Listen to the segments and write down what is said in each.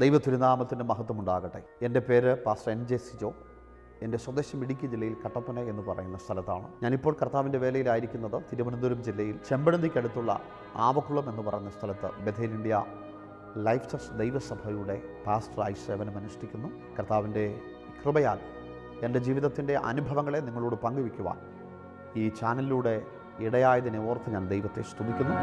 ദൈവത്തിരുനാമത്തിൻ്റെ മഹത്വമുണ്ടാകട്ടെ. എൻ്റെ പേര് പാസ്റ്റർ NJ സിജോ. എൻ്റെ സ്വദേശം ഇടുക്കി ജില്ലയിൽ കട്ടപ്പന എന്ന് പറയുന്ന സ്ഥലത്താണ്. ഞാനിപ്പോൾ കർത്താവിൻ്റെ വേലയിലായിരിക്കുന്നത് തിരുവനന്തപുരം ജില്ലയിൽ ചെമ്പഴന്തിക്കടുത്തുള്ള ആവക്കുളം എന്ന് പറയുന്ന സ്ഥലത്ത് ബഥേൽ ഇന്ത്യ ലൈഫ് ചർച്ച് ദൈവസഭയുടെ പാസ്റ്ററായി സേവനമനുഷ്ഠിക്കുന്നു. കർത്താവിൻ്റെ കൃപയാൽ എൻ്റെ ജീവിതത്തിൻ്റെ അനുഭവങ്ങളെ നിങ്ങളോട് പങ്കുവയ്ക്കുവാൻ ഈ ചാനലിലൂടെ ഇടയായതിനെ ഓർത്ത് ഞാൻ ദൈവത്തെ സ്തുതിക്കുന്നു.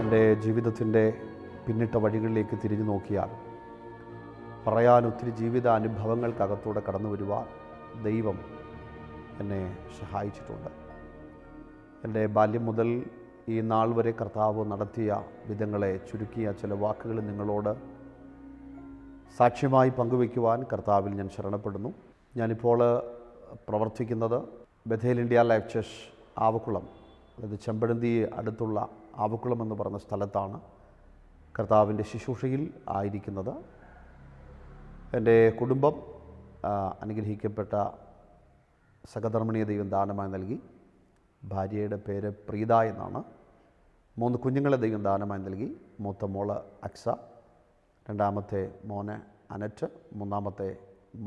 എൻ്റെ ജീവിതത്തിൻ്റെ പിന്നിട്ട വഴികളിലേക്ക് തിരിഞ്ഞു നോക്കിയാൽ പറയാൻ ഒത്തിരി ജീവിത അനുഭവങ്ങൾക്കകത്തൂടെ കടന്നു വരുവാൻ ദൈവം എന്നെ സഹായിച്ചിട്ടുണ്ട്. എൻ്റെ ബാല്യം മുതൽ ഈ നാൾ വരെ കർത്താവ് നടത്തിയ വിധങ്ങളെ ചുരുക്കിയ ചില വാക്കുകൾ നിങ്ങളോട് സാക്ഷ്യമായി പങ്കുവയ്ക്കുവാൻ കർത്താവിൽ ഞാൻ ശരണപ്പെടുന്നു. ഞാനിപ്പോൾ പ്രവർത്തിക്കുന്നത് ബഥേൽ ഇന്ത്യ ലൈഫ് ചർച്ച് ആവക്കുളം, അതായത് ചെമ്പഴന്തി അടുത്തുള്ള ആവക്കുളം എന്ന് പറയുന്ന സ്ഥലത്താണ് കർത്താവിൻ്റെ ശുശ്രൂഷയിൽ ആയിരിക്കുന്നത്. എൻ്റെ കുടുംബം അനുഗ്രഹിക്കപ്പെട്ട സഹധർമ്മിണിയെ ദൈവം ദാനമായി നൽകി. ഭാര്യയുടെ പേര് പ്രീത എന്നാണ്. 3 കുഞ്ഞുങ്ങളെ ദൈവം ദാനമായി നൽകി. മൂത്ത മോള് അക്സ, രണ്ടാമത്തെ മോന് അനറ്റ്, മൂന്നാമത്തെ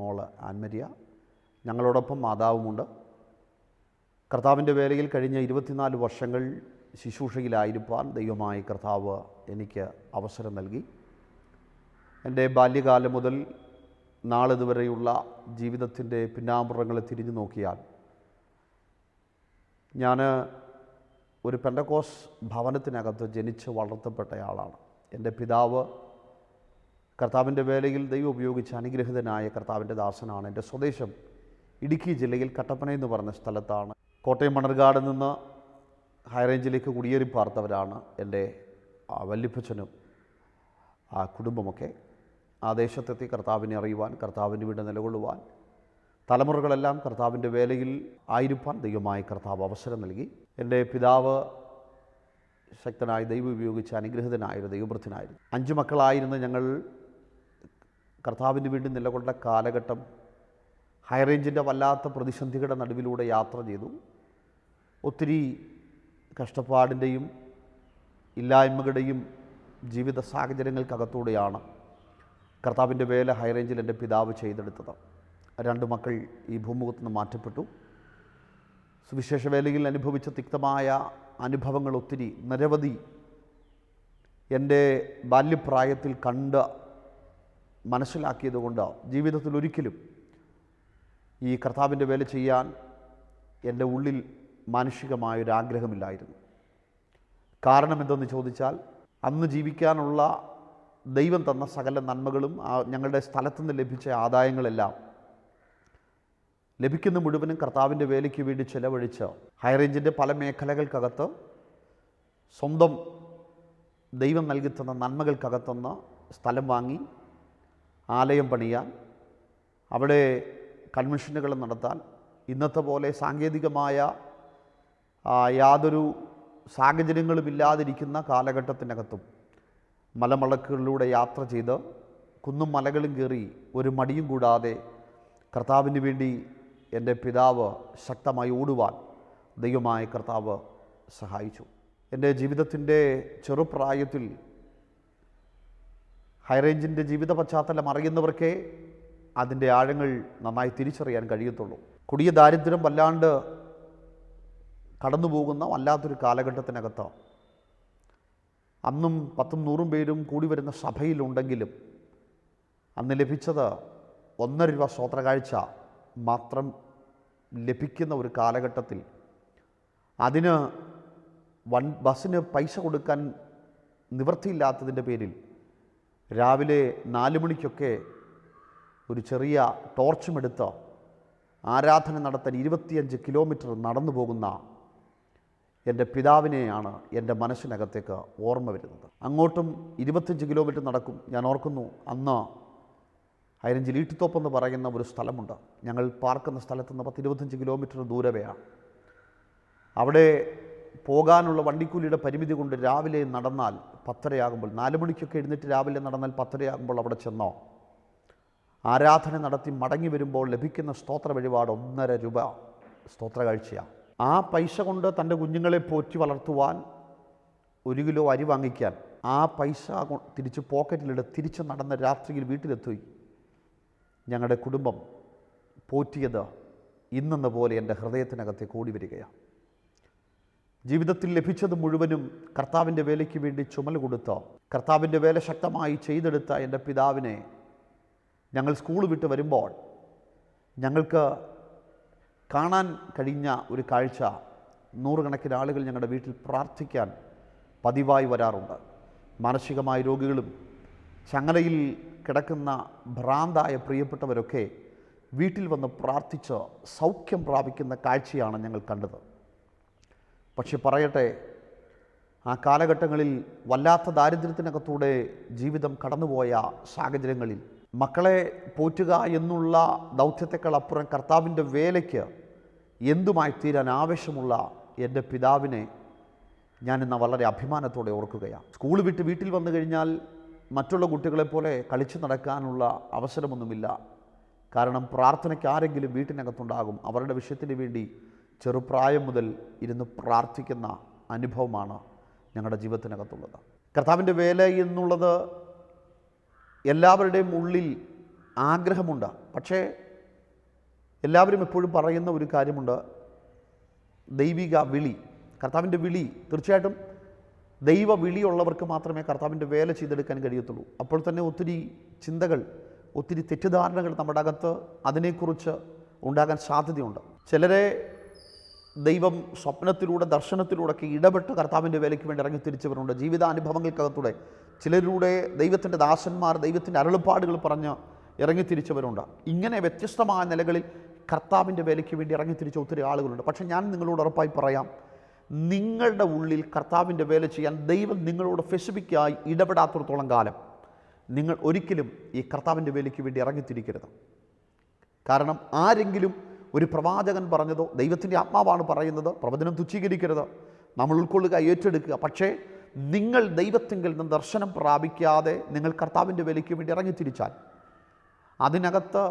മോള് ആൻമരിയ. ഞങ്ങളോടൊപ്പം മാതാവുമുണ്ട്. കർത്താവിൻ്റെ വേലയിൽ കഴിഞ്ഞ 24 വർഷങ്ങൾ ശുശ്രൂഷയിലായിരിക്കാൻ ദൈവമായ കർത്താവ് എനിക്ക് അവസരം നൽകി. എൻ്റെ ബാല്യകാലം മുതൽ നാളിതുവരെയുള്ള ജീവിതത്തിൻ്റെ പിന്നാമ്പുറങ്ങളെ തിരിഞ്ഞു നോക്കിയാൽ ഞാൻ ഒരു പെന്തക്കോസ് ഭവനത്തിനകത്ത് ജനിച്ച് വളർത്തപ്പെട്ടയാളാണ്. എൻ്റെ പിതാവ് കർത്താവിൻ്റെ വേലയിൽ ദൈവം ഉപയോഗിച്ച് അനുഗ്രഹിതനായ കർത്താവിൻ്റെ ദാസനാണ്. എൻ്റെ സ്വദേശം ഇടുക്കി ജില്ലയിൽ കട്ടപ്പന എന്ന് പറഞ്ഞ സ്ഥലത്താണ്. കോട്ടയം മണർകാട് നിന്ന് ഹൈറേഞ്ചിലേക്ക് കുടിയേറി പാർത്തവരാണ് എൻ്റെ വല്യപ്പച്ചനും കുടുംബമൊക്കെ. ആ ദേശത്തെത്തി കർത്താവിനെ അറിയുവാൻ, കർത്താവിൻ്റെ വീട് നിലകൊള്ളുവാൻ, തലമുറകളെല്ലാം കർത്താവിൻ്റെ വേലയിൽ ആയിരിക്കാൻ ദൈവമായ കർത്താവ് അവസരം നൽകി. എൻ്റെ പിതാവ് ശക്തനായി ദൈവം ഉപയോഗിച്ച് അനുഗ്രഹിതനായൊരു ദൈവവൃദ്ധനായിരുന്നു. 5 മക്കളായിരുന്ന ഞങ്ങൾ കർത്താവിൻ്റെ വീട്ടിൽ നിലകൊണ്ട കാലഘട്ടം ഹൈറേഞ്ചിൻ്റെ വല്ലാത്ത പ്രതിസന്ധികളുടെ നടുവിലൂടെ യാത്ര ചെയ്തു. ഒത്തിരി കഷ്ടപ്പാടിൻ്റെയും ഇല്ലായ്മകളുടെയും ജീവിത സാഹചര്യങ്ങൾക്കകത്തൂടെയാണ് കർത്താവിൻ്റെ വേല ഹൈറേഞ്ചിൽ എൻ്റെ പിതാവ് ചെയ്തെടുത്തത്. 2 മക്കൾ ഈ ഭൂമുഖത്ത് നിന്ന് മാറ്റപ്പെട്ടു. സുവിശേഷ വേലയിൽ അനുഭവിച്ച തിക്തമായ അനുഭവങ്ങൾ ഒത്തിരി നിരവധി എൻ്റെ ബാല്യപ്രായത്തിൽ കണ്ട് മനസ്സിലാക്കിയതുകൊണ്ട് ജീവിതത്തിൽ ഒരിക്കലും ഈ കർത്താവിൻ്റെ വേല ചെയ്യാൻ എൻ്റെ ഉള്ളിൽ മാനുഷികമായൊരാഗ്രഹമില്ലായിരുന്നു. കാരണം എന്തെന്ന് ചോദിച്ചാൽ, അന്ന് ജീവിക്കാനുള്ള ദൈവം തന്ന സകല നന്മകളും ഞങ്ങളുടെ സ്ഥലത്തുനിന്ന് ലഭിച്ച ആദായങ്ങളെല്ലാം ലഭിക്കുന്ന മുഴുവനും കർത്താവിൻ്റെ വേലയ്ക്ക് വേണ്ടി ചെലവഴിച്ച് ഹൈറേഞ്ചിൻ്റെ പല മേഖലകൾക്കകത്ത് സ്വന്തം ദൈവം നൽകിത്തന്ന നന്മകൾക്കകത്തുനിന്ന് സ്ഥലം വാങ്ങി ആലയം പണിയാൻ, അവിടെ കൺവെൻഷനുകൾ നടത്താൻ, ഇന്നത്തെ പോലെ സാങ്കേതികമായ യാതൊരു സാഹചര്യങ്ങളും ഇല്ലാതിരിക്കുന്ന കാലഘട്ടത്തിനകത്തും മലമളക്കുകളിലൂടെ യാത്ര ചെയ്ത് കുന്നും മലകളും കയറി ഒരു മടിയും കൂടാതെ കർത്താവിന് വേണ്ടി എൻ്റെ പിതാവ് ശക്തമായി ഓടുവാൻ ദൈവമായ കർത്താവ് സഹായിച്ചു. എൻ്റെ ജീവിതത്തിൻ്റെ ചെറുപ്രായത്തിൽ ഹൈറേഞ്ചിൻ്റെ ജീവിത പശ്ചാത്തലം അറിയുന്നവർക്കേ അതിൻ്റെ ആഴങ്ങൾ നന്നായി തിരിച്ചറിയാൻ കഴിയത്തുള്ളൂ. കൊടിയ ദാരിദ്ര്യം വല്ലാണ്ട് കടന്നു പോകുന്ന വല്ലാത്തൊരു കാലഘട്ടത്തിനകത്ത് അന്നും 10-100 പേരും കൂടി വരുന്ന സഭയിലുണ്ടെങ്കിലും അന്ന് ലഭിച്ചത് 1.5 രൂപ സ്വോത്രകാഴ്ച മാത്രം ലഭിക്കുന്ന ഒരു കാലഘട്ടത്തിൽ അതിന് ബസ്സിന് പൈസ കൊടുക്കാൻ നിവൃത്തിയില്ലാത്തതിൻ്റെ പേരിൽ രാവിലെ 4 മണിക്കൊക്കെ ഒരു ചെറിയ ടോർച്ചുമെടുത്ത് ആരാധന നടത്താൻ 25 കിലോമീറ്റർ നടന്നു പോകുന്ന എൻ്റെ പിതാവിനെയാണ് എൻ്റെ മനസ്സിനകത്തേക്ക് ഓർമ്മ വരുന്നത്. അങ്ങോട്ടും 25 കിലോമീറ്റർ നടക്കും. ഞാൻ ഓർക്കുന്നു, അന്ന് ഹൈറേഞ്ചിൽ ഈട്ടിത്തോപ്പ് എന്ന് പറയുന്ന ഒരു സ്ഥലമുണ്ട്. ഞങ്ങൾ പാർക്കുന്ന സ്ഥലത്ത് നിന്ന് 10-25 കിലോമീറ്റർ ദൂരവെയാണ്. അവിടെ പോകാനുള്ള വണ്ടിക്കൂലിയുടെ പരിമിതി കൊണ്ട് രാവിലെ നടന്നാൽ 10:30 4 മണിക്കൊക്കെ എഴുന്നേറ്റ് രാവിലെ നടന്നാൽ 10:30 അവിടെ ചെന്നോ ആരാധന നടത്തി മടങ്ങി വരുമ്പോൾ ലഭിക്കുന്ന സ്തോത്ര വഴിപാട് 1.5 രൂപ സ്തോത്ര കാഴ്ചയാണ്. ആ പൈസ കൊണ്ട് തൻ്റെ കുഞ്ഞുങ്ങളെ പോറ്റി വളർത്തുവാൻ 1 കിലോ അരി വാങ്ങിക്കാൻ ആ പൈസ തിരിച്ച് പോക്കറ്റിലിട്ട് തിരിച്ച് നടന്ന രാത്രിയിൽ വീട്ടിലെത്തി ഞങ്ങളുടെ കുടുംബം പോറ്റിയത് ഇന്നെന്ന പോലെ എൻ്റെ ഹൃദയത്തിനകത്തെ കൂടി വരികയാണ്. ജീവിതത്തിൽ ലഭിച്ചത് മുഴുവനും കർത്താവിൻ്റെ വേലയ്ക്ക് വേണ്ടി ചുമൽ കൊടുത്ത് കർത്താവിൻ്റെ വേല ശക്തമായി ചെയ്തെടുത്ത എൻ്റെ പിതാവിനെ ഞങ്ങൾ സ്കൂൾ വിട്ട് വരുമ്പോൾ ഞങ്ങൾക്ക് കാണാൻ കഴിഞ്ഞ ഒരു കാഴ്ച, 100 കണക്കിന് ആളുകൾ ഞങ്ങളുടെ വീട്ടിൽ പ്രാർത്ഥിക്കാൻ പതിവായി വരാറുണ്ട്. മാനസികമായ രോഗികളും ചങ്ങലയിൽ കിടക്കുന്ന ഭ്രാന്തായ പ്രിയപ്പെട്ടവരൊക്കെ വീട്ടിൽ വന്ന് പ്രാർത്ഥിച്ച് സൗഖ്യം പ്രാപിക്കുന്ന കാഴ്ചയാണ് ഞങ്ങൾ കണ്ടത്. പക്ഷെ പറയട്ടെ, ആ കാലഘട്ടങ്ങളിൽ വല്ലാത്ത ദാരിദ്ര്യത്തിനകത്തൂടെ ജീവിതം കടന്നുപോയ സാഹചര്യങ്ങളിൽ മക്കളെ പോറ്റുക എന്നുള്ള ദൗത്യത്തെക്കാൾ അപ്പുറം കർത്താവിൻ്റെ വേലയ്ക്ക് എന്തുമായി തീരാൻ ആവശ്യമുള്ള എൻ്റെ പിതാവിനെ ഞാനിന്ന് വളരെ അഭിമാനത്തോടെ ഓർക്കുകയാണ്. സ്കൂൾ വിട്ട് വീട്ടിൽ വന്നു കഴിഞ്ഞാൽ മറ്റുള്ള കുട്ടികളെപ്പോലെ കളിച്ചു നടക്കാനുള്ള അവസരമൊന്നുമില്ല. കാരണം പ്രാർത്ഥനയ്ക്ക് ആരെങ്കിലും വീട്ടിനകത്തുണ്ടാകും. അവരുടെ വിഷയത്തിന് വേണ്ടി ചെറുപ്രായം മുതൽ ഇരുന്ന് പ്രാർത്ഥിക്കുന്ന അനുഭവമാണ് ഞങ്ങളുടെ ജീവിതത്തിനകത്തുള്ളത്. കർത്താവിൻ്റെ വേല എന്നുള്ളത് എല്ലാവരുടെയും ഉള്ളിൽ ആഗ്രഹമുണ്ട്. പക്ഷേ എല്ലാവരും എപ്പോഴും പറയുന്ന ഒരു കാര്യമുണ്ട്, ദൈവിക വിളി. കർത്താവിൻ്റെ വിളി തീർച്ചയായിട്ടും ദൈവ വിളിയുള്ളവർക്ക് മാത്രമേ കർത്താവിൻ്റെ വേല ചെയ്തെടുക്കാൻ കഴിയത്തുള്ളൂ. അപ്പോൾ തന്നെ ഒത്തിരി ചിന്തകൾ, ഒത്തിരി തെറ്റിദ്ധാരണകൾ നമ്മുടെ അകത്ത് അതിനെക്കുറിച്ച് ഉണ്ടാകാൻ സാധ്യതയുണ്ട്. ചിലരെ ദൈവം സ്വപ്നത്തിലൂടെ ദർശനത്തിലൂടെയൊക്കെ ഇടപെട്ട് കർത്താവിൻ്റെ വേലയ്ക്ക് വേണ്ടി ഇറങ്ങി തിരിച്ചവരുണ്ട്. ജീവിതാനുഭവങ്ങൾക്കകത്തൂടെ ചിലരുടെ ദൈവത്തിൻ്റെ ദാസന്മാർ ദൈവത്തിൻ്റെ അരുളപ്പാടുകൾ പറഞ്ഞ് ഇറങ്ങി തിരിച്ചവരുണ്ട്. ഇങ്ങനെ വ്യത്യസ്തമായ നിലകളിൽ കർത്താവിൻ്റെ വേലയ്ക്ക് വേണ്ടി ഇറങ്ങി തിരിച്ച ഒത്തിരി ആളുകളുണ്ട്. പക്ഷേ ഞാൻ നിങ്ങളോട് ഉറപ്പായി പറയാം, നിങ്ങളുടെ ഉള്ളിൽ കർത്താവിൻ്റെ വേല ചെയ്യാൻ ദൈവം നിങ്ങളോട് സ്പെസിഫിക്കായി ഇടപെടാത്തിടത്തോളം കാലം നിങ്ങൾ ഒരിക്കലും ഈ കർത്താവിൻ്റെ വേലയ്ക്ക് വേണ്ടി ഇറങ്ങിത്തിരിക്കരുത്. കാരണം ആരെങ്കിലും ഒരു പ്രവാചകൻ പറഞ്ഞതോ ദൈവത്തിൻ്റെ ആത്മാവാണ് പറയുന്നത്, പ്രവചനം തുച്ഛീകരിക്കരുത്, നമ്മൾ ഉൾക്കൊള്ളുക, ഏറ്റെടുക്കുക. പക്ഷേ നിങ്ങൾ ദൈവത്തിങ്കിൽ നിന്ന് ദർശനം പ്രാപിക്കാതെ നിങ്ങൾ കർത്താവിൻ്റെ വേലയ്ക്ക് വേണ്ടി ഇറങ്ങിത്തിരിച്ചാൽ അതിനകത്ത്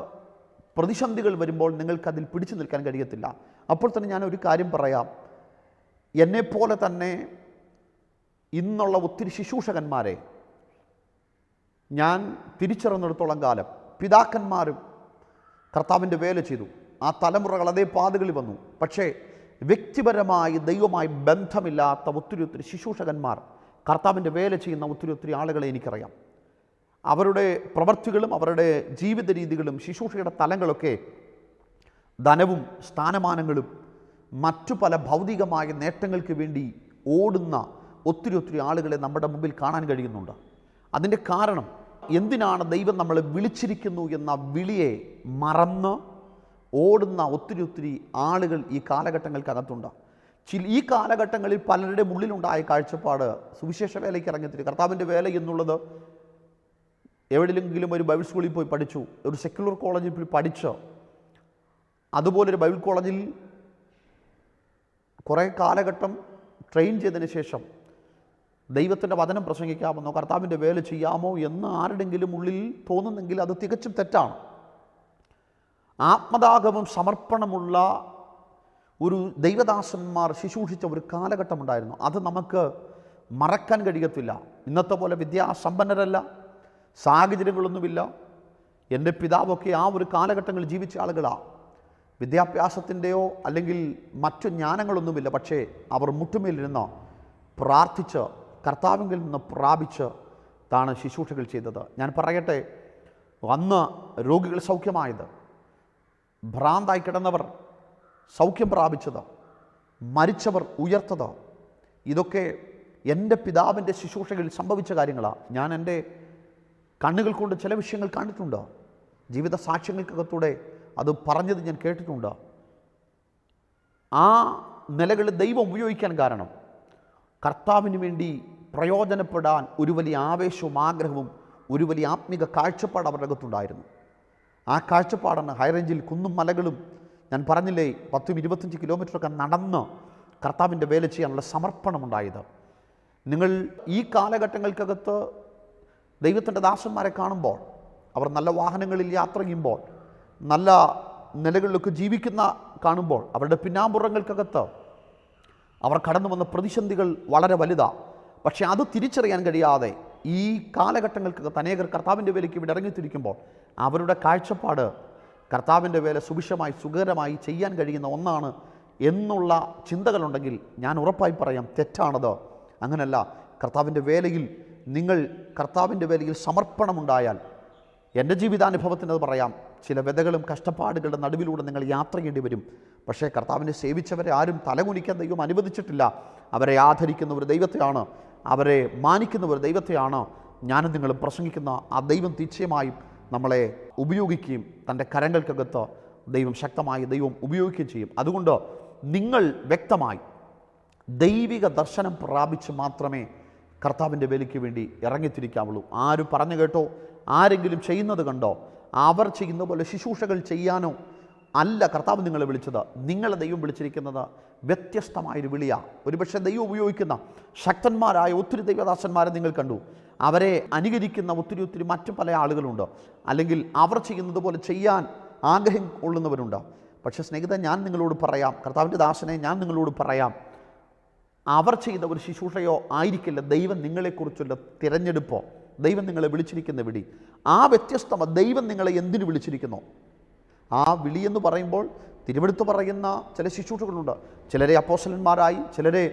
പ്രതിസന്ധികൾ വരുമ്പോൾ നിങ്ങൾക്കതിൽ പിടിച്ചു നിൽക്കാൻ കഴിയത്തില്ല. അപ്പോൾ തന്നെ ഞാനൊരു കാര്യം പറയാം, എന്നെപ്പോലെ തന്നെ ഇന്നുള്ള ഒത്തിരി ശുശ്രൂഷകന്മാരെ ഞാൻ തിരിച്ചറിഞ്ഞിടത്തോളം കാലം പിതാക്കന്മാരും കർത്താവിൻ്റെ വേല ചെയ്തു. ആ തലമുറകൾ അതേ പാതകളിൽ വന്നു. പക്ഷേ വ്യക്തിപരമായി ദൈവമായി ബന്ധമില്ലാത്ത ഒത്തിരി ശുശ്രൂഷകന്മാർ, കർത്താവിൻ്റെ വേല ചെയ്യുന്ന ഒത്തിരി ആളുകളെ എനിക്കറിയാം. അവരുടെ പ്രവൃത്തികളും അവരുടെ ജീവിത രീതികളും ശുശ്രൂഷയുടെ തലങ്ങളൊക്കെ ധനവും സ്ഥാനമാനങ്ങളും മറ്റു പല ഭൗതികമായ നേട്ടങ്ങൾക്ക് വേണ്ടി ഓടുന്ന ഒത്തിരി ആളുകളെ നമ്മുടെ മുമ്പിൽ കാണാൻ കഴിയുന്നുണ്ട്. അതിൻ്റെ കാരണം എന്തിനാണ് ദൈവം നമ്മളെ വിളിച്ചിരിക്കുന്നു എന്ന വിളിയെ മറന്ന് ഓടുന്ന ഒത്തിരി ആളുകൾ ഈ കാലഘട്ടങ്ങൾക്കകത്തുണ്ട്. ഈ കാലഘട്ടങ്ങളിൽ പലരുടെ ഉള്ളിലുണ്ടായ കാഴ്ചപ്പാട് സുവിശേഷ വേലയ്ക്ക് ഇറങ്ങിത്തിരി. കർത്താവിൻ്റെ വേല എന്നുള്ളത് എവിടെയെങ്കിലും ഒരു ബൈബിൾ സ്കൂളിൽ പോയി പഠിച്ചു, ഒരു സെക്യുലർ കോളേജിൽ പോയി പഠിച്ച് അതുപോലൊരു ബൈബിൾ കോളേജിൽ കുറേ കാലഘട്ടം ട്രെയിൻ ചെയ്തതിന് ശേഷം ദൈവത്തിൻ്റെ വചനം പ്രസംഗിക്കാമെന്നോ കർത്താവിൻ്റെ വേല ചെയ്യാമോ എന്ന് ആരുടെങ്കിലും ഉള്ളിൽ തോന്നുന്നെങ്കിൽ അത് തികച്ചും തെറ്റാണ്. ആത്മദാഹവും സമർപ്പണമുള്ള ഒരു ദൈവദാസന്മാർ ശുശ്രൂഷിച്ച ഒരു കാലഘട്ടമുണ്ടായിരുന്നു. അത് നമുക്ക് മറക്കാൻ കഴിയത്തില്ല. ഇന്നത്തെ പോലെ വിദ്യാസമ്പന്നരല്ല, സാഹചര്യങ്ങളൊന്നുമില്ല. എൻ്റെ പിതാവൊക്കെ ആ ഒരു കാലഘട്ടങ്ങളിൽ ജീവിച്ച ആളുകളാണ്. വിദ്യാഭ്യാസത്തിൻ്റെയോ അല്ലെങ്കിൽ മറ്റു ജ്ഞാനങ്ങളൊന്നുമില്ല. പക്ഷേ അവർ മുട്ടുമേലിരുന്ന് പ്രാർത്ഥിച്ച് കർത്താവിങ്കിൽ നിന്ന് പ്രാപിച്ച് താണ് ശുശ്രൂഷകൾ ചെയ്തത്. ഞാൻ പറയട്ടെ, അന്ന് രോഗികൾ സൗഖ്യമായത്, ഭ്രാന്തായി കിടന്നവർ സൗഖ്യം പ്രാപിച്ചത്, മരിച്ചവർ ഉയർത്തത്, ഇതൊക്കെ എൻ്റെ പിതാവിൻ്റെ ശുശ്രൂഷകളിൽ സംഭവിച്ച കാര്യങ്ങളാണ്. ഞാൻ എൻ്റെ കണ്ണുകൾ കൊണ്ട് ചില വിഷയങ്ങൾ കണ്ടിട്ടുണ്ട്. ജീവിത സാക്ഷ്യങ്ങൾക്കകത്തൂടെ അത് പറഞ്ഞത് ഞാൻ കേട്ടിട്ടുണ്ട്. ആ നിലകളിൽ ദൈവം ഉപയോഗിക്കാൻ കാരണം കർത്താവിന് വേണ്ടി പ്രയോജനപ്പെടാൻ ഒരു വലിയ ആവേശവും ആഗ്രഹവും ഒരു വലിയ ആത്മീക കാഴ്ചപ്പാട് അവരുടെ അകത്തുണ്ടായിരുന്നു. ആ കാഴ്ചപ്പാടാണ് ഹൈറേഞ്ചിൽ കുന്നും മലകളും ഞാൻ പറഞ്ഞില്ലേ 10-25 കിലോമീറ്ററൊക്കെ നടന്ന് കർത്താവിൻ്റെ വേല ചെയ്യാനുള്ള സമർപ്പണമുണ്ടായത്. നിങ്ങൾ ഈ കാലഘട്ടങ്ങൾക്കകത്ത് ദൈവത്തിൻ്റെ ദാസന്മാരെ കാണുമ്പോൾ, അവർ നല്ല വാഹനങ്ങളിൽ യാത്ര ചെയ്യുമ്പോൾ, നല്ല നിലകളിലൊക്കെ ജീവിക്കുന്ന കാണുമ്പോൾ, അവരുടെ പിന്നാമ്പുറങ്ങൾക്കകത്ത് അവർ കടന്നു വന്ന പ്രതിസന്ധികൾ വളരെ വലുതാണ്. പക്ഷേ അത് തിരിച്ചറിയാൻ കഴിയാതെ ഈ കാലഘട്ടങ്ങൾക്കകത്ത് അനേകർ കർത്താവിൻ്റെ വേലയ്ക്ക് ഇവിടെ ഇറങ്ങിത്തിരിക്കുമ്പോൾ അവരുടെ കാഴ്ചപ്പാട് കർത്താവിൻ്റെ വേല സുഭിക്ഷമായി സുഖകരമായി ചെയ്യാൻ കഴിയുന്ന ഒന്നാണ് എന്നുള്ള ചിന്തകളുണ്ടെങ്കിൽ ഞാൻ ഉറപ്പായി പറയാം, തെറ്റാണത്. അങ്ങനല്ല. കർത്താവിൻ്റെ വേലയിൽ നിങ്ങൾ കർത്താവിൻ്റെ വേലയിൽ സമർപ്പണമുണ്ടായാൽ, എൻ്റെ ജീവിതാനുഭവത്തിനത് പറയാം, ചില വ്യതകളും കഷ്ടപ്പാടുകളുടെ നടുവിലൂടെ നിങ്ങൾ യാത്ര ചെയ്യേണ്ടി വരും. പക്ഷേ കർത്താവിനെ സേവിച്ചവരെ ആരും തലകുനിക്കാൻ ദൈവം അനുവദിച്ചിട്ടില്ല. അവരെ ആദരിക്കുന്ന ഒരു ദൈവത്തെയാണ്, അവരെ മാനിക്കുന്ന ഒരു ദൈവത്തെയാണ് ഞാനും നിങ്ങളും പ്രസംഗിക്കുന്ന ആ ദൈവം തീർച്ചയായും നമ്മളെ ഉപയോഗിക്കുകയും തൻ്റെ കരങ്ങൾക്കകത്ത് ദൈവം ശക്തമായി ദൈവം ഉപയോഗിക്കുകയും ചെയ്യും. അതുകൊണ്ട് നിങ്ങൾ വ്യക്തമായി ദൈവിക ദർശനം പ്രാപിച്ച് മാത്രമേ കർത്താവിൻ്റെ വേലയ്ക്ക് വേണ്ടി ഇറങ്ങിത്തിരിക്കാവുള്ളൂ. ആരും പറഞ്ഞു കേട്ടോ, ആരെങ്കിലും ചെയ്യുന്നത് കണ്ടോ, അവർ ചെയ്യുന്ന പോലെ ശുശ്രൂഷകൾ ചെയ്യാനോ അല്ല കർത്താവ് നിങ്ങളെ വിളിച്ചത്. നിങ്ങളെ ദൈവം വിളിച്ചിരിക്കുന്നത് വ്യത്യസ്തമായൊരു വിളിയാണ്. ഒരുപക്ഷെ ദൈവം ഉപയോഗിക്കുന്ന ശക്തന്മാരായ ഒത്തിരി ദൈവദാസന്മാരെ നിങ്ങൾ കണ്ടു. അവരെ അനുകരിക്കുന്ന ഒത്തിരി മറ്റു പല ആളുകളുണ്ട്. അല്ലെങ്കിൽ അവർ ചെയ്യുന്നത് പോലെ ചെയ്യാൻ ആഗ്രഹം കൊള്ളുന്നവരുണ്ട്. പക്ഷേ സ്നേഹിതൻ, ഞാൻ നിങ്ങളോട് പറയാം, കർത്താവിൻ്റെ ദാസനെ ഞാൻ നിങ്ങളോട് പറയാം, അവർ ചെയ്ത ഒരു ശുശ്രൂഷയോ ആയിരിക്കില്ല ദൈവം നിങ്ങളെക്കുറിച്ചുള്ള തിരഞ്ഞെടുപ്പോ, ദൈവം നിങ്ങളെ വിളിച്ചിരിക്കുന്ന വിളി. ആ വ്യത്യസ്തമ ദൈവം നിങ്ങളെ എന്തിനു വിളിച്ചിരിക്കുന്നു, ആ വിളിയെന്ന് പറയുമ്പോൾ തിരുവെടുത്ത് പറയുന്ന ചില ശുശ്രൂഷകളുണ്ട്. ചിലരെ അപ്പോസ്തലന്മാരായി, ചിലരെ